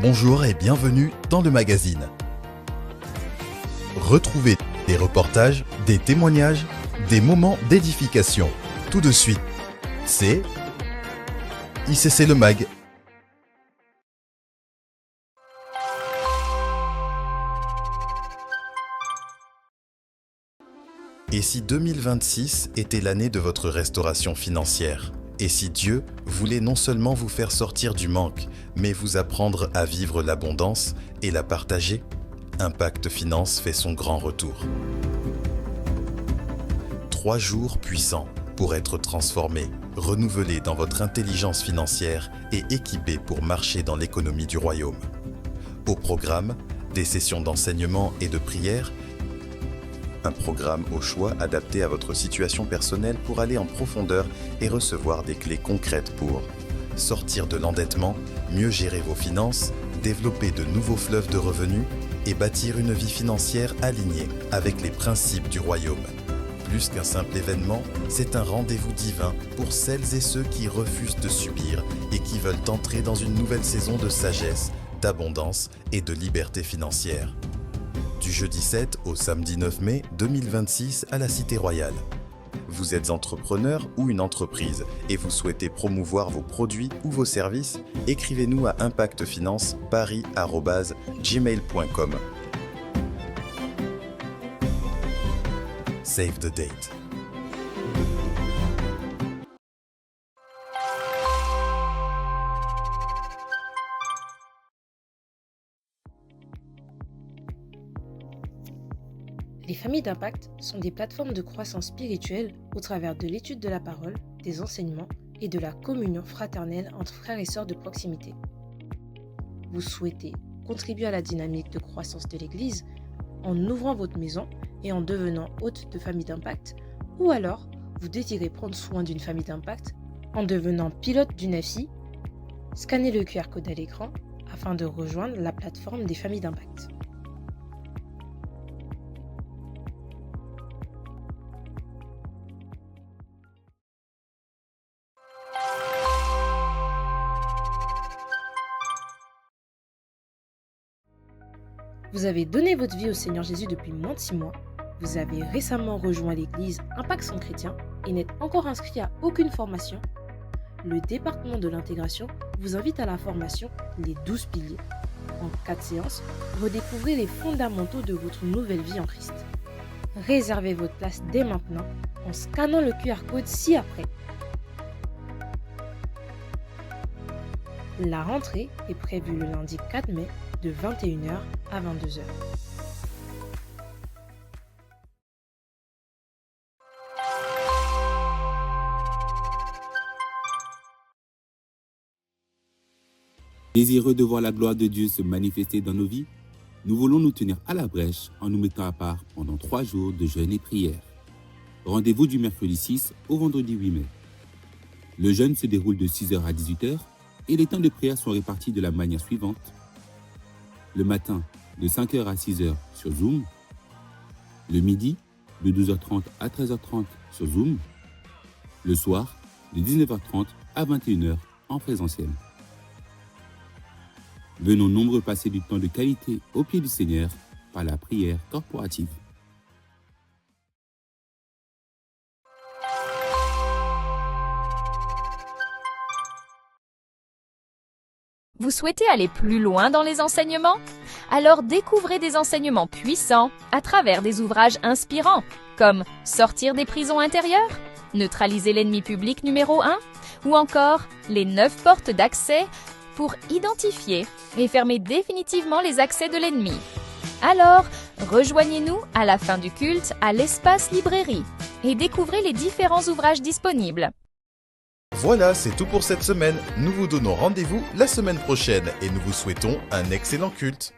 Bonjour et bienvenue dans le magazine. Retrouvez des reportages, des témoignages, des moments d'édification. Tout de suite, c'est ICC Le Mag. Et si 2026 était l'année de votre restauration financière ? Et si Dieu voulait non seulement vous faire sortir du manque, mais vous apprendre à vivre l'abondance et la partager ? Impact Finance fait son grand retour. 3 jours puissants pour être transformés, renouvelés dans votre intelligence financière et équipés pour marcher dans l'économie du royaume. Au programme, des sessions d'enseignement et de prière, un programme au choix adapté à votre situation personnelle pour aller en profondeur et recevoir des clés concrètes pour sortir de l'endettement, mieux gérer vos finances, développer de nouveaux fleuves de revenus et bâtir une vie financière alignée avec les principes du royaume. Plus qu'un simple événement, c'est un rendez-vous divin pour celles et ceux qui refusent de subir et qui veulent entrer dans une nouvelle saison de sagesse, d'abondance et de liberté financière. Du jeudi 7 au samedi 9 mai 2026 à la Cité Royale. Vous êtes entrepreneur ou une entreprise et vous souhaitez promouvoir vos produits ou vos services, écrivez-nous à impactfinanceparis@gmail.com. Save the date. Les familles d'impact sont des plateformes de croissance spirituelle au travers de l'étude de la parole, des enseignements et de la communion fraternelle entre frères et sœurs de proximité. Vous souhaitez contribuer à la dynamique de croissance de l'Église en ouvrant votre maison et en devenant hôte de famille d'impact, ou alors vous désirez prendre soin d'une famille d'impact en devenant pilote d'une FI, scannez le QR code à l'écran afin de rejoindre la plateforme des familles d'impact. Vous avez donné votre vie au Seigneur Jésus depuis moins de 6 mois, vous avez récemment rejoint l'église Impact Centre Chrétien et n'êtes encore inscrit à aucune formation, le département de l'intégration vous invite à la formation Les 12 piliers. En 4 séances, redécouvrez les fondamentaux de votre nouvelle vie en Christ. Réservez votre place dès maintenant en scannant le QR code ci-après. La rentrée est prévue le lundi 4 mai de 21h à 22h. Désireux de voir la gloire de Dieu se manifester dans nos vies, nous voulons nous tenir à la brèche en nous mettant à part pendant 3 jours de jeûne et prière. Rendez-vous du mercredi 6 au vendredi 8 mai. Le jeûne se déroule de 6h à 18h et les temps de prière sont répartis de la manière suivante. Le matin, de 5h à 6h sur Zoom. Le midi, de 12h30 à 13h30 sur Zoom. Le soir, de 19h30 à 21h en présentiel. Venons nombreux passer du temps de qualité au pied du Seigneur par la prière corporative. Vous souhaitez aller plus loin dans les enseignements ? Alors découvrez des enseignements puissants à travers des ouvrages inspirants, comme Sortir des prisons intérieures, Neutraliser l'ennemi public numéro 1, ou encore Les 9 portes d'accès pour identifier et fermer définitivement les accès de l'ennemi. Alors, rejoignez-nous à la fin du culte à l'espace librairie et découvrez les différents ouvrages disponibles. Voilà, c'est tout pour cette semaine. Nous vous donnons rendez-vous la semaine prochaine et nous vous souhaitons un excellent culte.